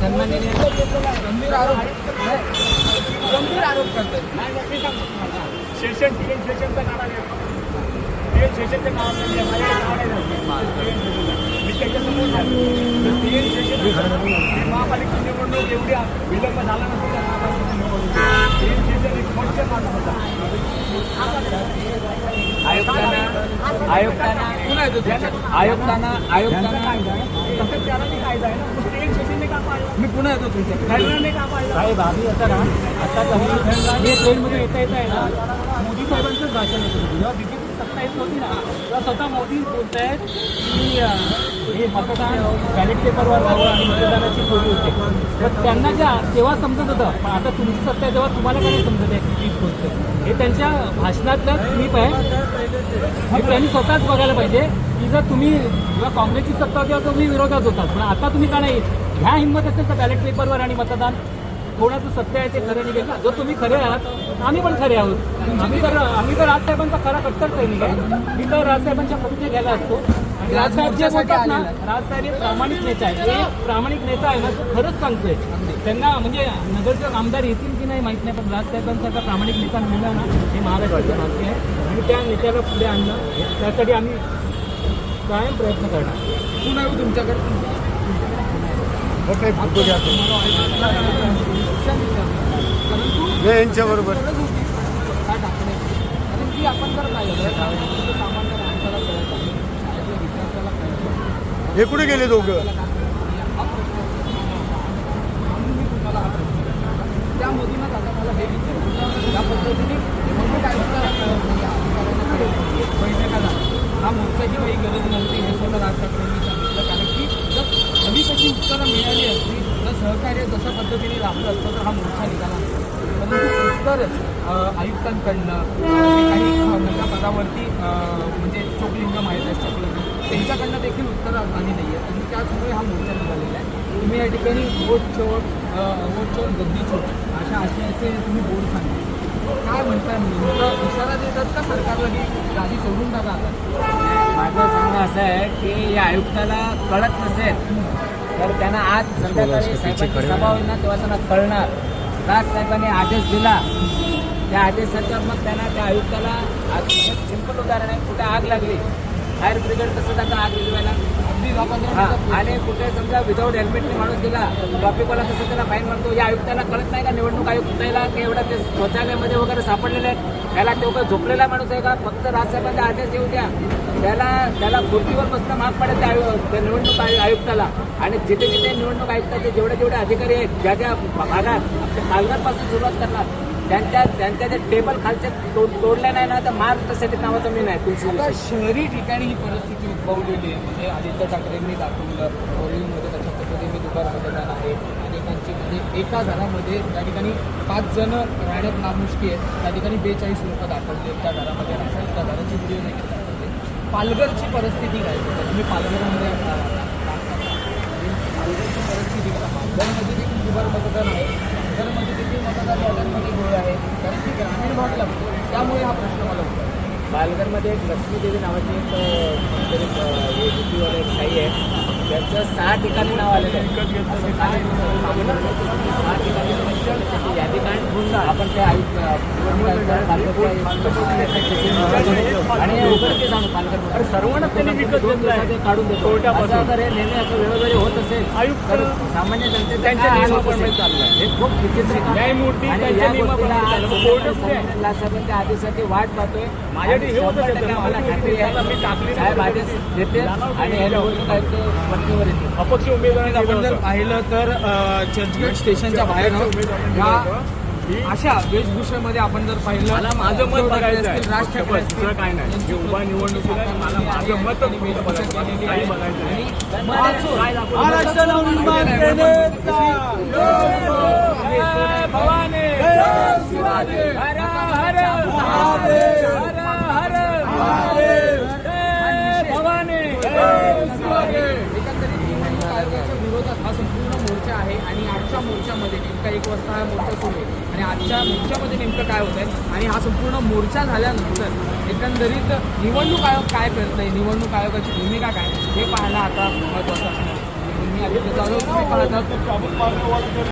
गंभीर आरोप करतात. सेशन टीएन सेशनचं नाव आहे. टीएन सेशनचं नाव नाही, माझ्या नाव नाही. मी त्याच्यासमोर टीएन सेशन महापालिकेची निवडणूक एवढी विलंब झाला नसतो त्या महापालिकेची निवडणूक. टीएन सेशन एक मोठं माणूस होता. आयुक्तांना तसं त्याला मी कायदा आहे ना. टीएन सेशनने का पाहिलं? मी पुन्हा येतो तुमच्याकडे. कॅमेराने का पाहिलं? साहेब आम्ही आता ना आता मी ट्रेनमध्ये येता आहे ना मोदी साहेबांचंच भाषण येतं. जेव्हा बीजेपी सत्ता येत नव्हती ना तेव्हा स्वतः मोदी बोलत आहेत की हे मतदान बॅलेट पेपरवर व्हावं आणि मतदानाची चोरी होते. तर त्यांना तेव्हा समजत होतं, पण आता तुमची सत्ता आहे तेव्हा तुम्हाला काय नाही समजत आहे की तीच गोष्ट. हे त्यांच्या भाषणातलं स्लिप आहे. हे त्यांनी स्वतःच बघायला पाहिजे की जर तुम्ही जेव्हा काँग्रेसची सत्ता होती तेव्हा तुम्ही विरोधात होतात, पण आता तुम्ही का नाही ह्या हिंमत असेल तर बॅलेट पेपरवर आणि मतदान कोणाचं सत्य आहे ते खरं निघेल ना. जर तुम्ही खरे आहात आम्ही पण खरे आहोत. आम्ही तर राजसाहेबांचा खरा कट्टर सैनिक आहे. मी तर राजसाहेबांच्या प्रतिज्ञा घ्यायला असतो. आणि राजसाहेब जे बोलतात ना, राजसाहेब हे प्रामाणिक नेता आहे. हे प्रामाणिक नेता आहे ना, तो खरंच सांगतोय. त्यांना म्हणजे नगरचे आमदार येतील की नाही माहीत नाही, पण राजसाहेबांसारखा प्रामाणिक नेता मिळणं ना हे महाराष्ट्राचं भाग्य आहे. आणि त्या नेत्याला पुढे आणणं त्यासाठी आम्ही कायम प्रयत्न करणार. पुन्हा येऊ तुमच्याकडे. परंतु यांच्याबरोबर कारण की आपण जर पाहिलं सामान्य माणसाला कळत आहे, शाळेतल्या विद्यार्थ्याला कळत आहे. हे कुठे गेले दोघं? हा प्रश्न म्हणून मी तुम्हाला हा प्रश्न त्या मोदींनाच आता मला हे विचारलं या पद्धतीने निवडणूक आयुक्ताला कळत नाही, अधिकाऱ्यांना कळत नाही, बैठका झाला. हा मोर्चाची काही गरज नव्हती हे स्वतः राज ठाकरेंनी सांगितलं. कारण की जर हवी तशी उत्तरं मिळाली असती, जर सहकार्य जशा पद्धतीने लाभलं असतं तर हा मोर्चा निघाला नसता. परंतु उत्तर आयुक्तांकडनं काही मोठ्या पदावरती म्हणजे चोकलिंगम आहेत त्यांच्याकडनं देखील उत्तर आली नाही आहे. आणि त्याचमुळे हा मोर्चा निघालेला आहे. तुम्ही या ठिकाणी वोट चोर गद्दी चोर असे तुम्ही बोर्ड सांगितले. काय म्हणताय? नेमकं इशारा देतात का सरकारला ही गादी सोडून टाका? माझं सांगणं असं आहे की या आयुक्ताला कळत नसेल तर त्यांना आज संध्याकाळी साहेबांची सभा होईल ना तेव्हा त्यांना कळणार. राजसाहेबांनी आदेश दिला, त्या आदेशाच्या मग त्यांना त्या आयुक्ताला आज एक सिंपल उदाहरण आहे, कुठे आग लागली फायर ब्रिगेड कसं जातं आग विझवायला, आणि कुठे समजा विदाऊट हेल्मेटने माणूस गेला ट्रॉफिकवाला कसं त्याला फाईन मारतो. या आयुक्ताला कळत नाही का निवडणूक आयुक्ताला की एवढा ते शौचालयामध्ये वगैरे सापडलेले आहेत, त्याला तेवढं झोपलेला माणूस आहे का? फक्त राजसाहेबांचा आदेश येऊ द्या, त्याला खुर्चीवर बसणं भाग पडेल त्या निवडणूक आयुक्ताला. आणि जिथे जिथे निवडणूक आयुक्ताचे जेवढे अधिकारी आहेत ज्या ज्या भागात पालघरपासून सुरुवात करणार त्यांच्या जे टेबल खालचे तोडले नाही ना तर मार तशासाठी नावाचं मी नाही. आता शहरी ठिकाणी ही परिस्थिती उद्भवलेली आहे. म्हणजे आदित्य ठाकरेंनी दाखवलं बोरिवलीमध्ये तशा पद्धतीने दुपार मतदान आहे. अनेकांची म्हणजे एका घरामध्ये त्या ठिकाणी 5 जण राहण्यात नामुष्की आहेत. त्या ठिकाणी 42 लोक दाखवले त्या घरामध्ये राहतात. त्या घराची व्हिडिओ देखील दाखवते. पालघरची परिस्थिती काय? तुम्ही पालघरमध्ये पालघरची परिस्थिती काय? पालघरमध्ये देखील दुबार मतदान आहे. पालघरमध्ये देखील मतदार याद्यांमध्ये गोळ आहे. कारण की ग्रामीण भाग लागतो, त्यामुळे हा प्रश्न मला होता. पालघरमध्ये एक लक्ष्मीदेवी नावाची एक युपीवाले एक ताई आहे, त्यांचं 6 ठिकाणी नाव आलेलं आहे. 6 ठिकाणी यादी काढून आपण त्या आणि उघडते सांगू पालघर सर्वांना त्यांनी विकत घेतलं आहे काढून देतो. असं जर हे नेहमी असं वेळोवेळी होत असेल आयुक्त तर सामान्य जनतेच्या त्यांच्या नियमाप्रमाणे चाललं हे खूप विचित्र काम. न्यायमूर्ती आणि त्यांच्या या गोष्टीला आज नियमाप्रमाणे साहेबांच्या आदेशाची वाट पाहतोय. माझ्याकडे हे होतं असेल तर आम्हाला खात्री आहे मी टाकली साहेब आदेश देते आणि हे निवडणूक आयुक्त पत्नीवर येते. अपक्ष उमेदवार आपण जर पाहिलं तर चर्चगेट स्टेशनच्या बाहेर अशा वेशभूषेमध्ये आपण जर पाहिलं मला माझं मत बघायचं आहे. राज ठाकरे दुसरं काय नाही. मी उभा निवडणुकीला मला माझं मतच बघायचं काही बघायचं नाही. भवानी हर हर भवानी विरोधात हा संपूर्ण मोर्चा आहे. आणि आजच्या मोर्चामध्ये नेमका 1 वाजता हा मोर्चा सुरू आहे. आणि आजच्या मोर्चामध्ये नेमकं काय होत आहे आणि हा संपूर्ण मोर्चा झाल्यानंतर एकंदरीत निवडणूक आयोग काय करत आहे, निवडणूक आयोगाची भूमिका काय हे पाहायला आता महत्त्वाचं असणार. मी आदित्य जाधव तुम्ही पण आता चाबूक मारणं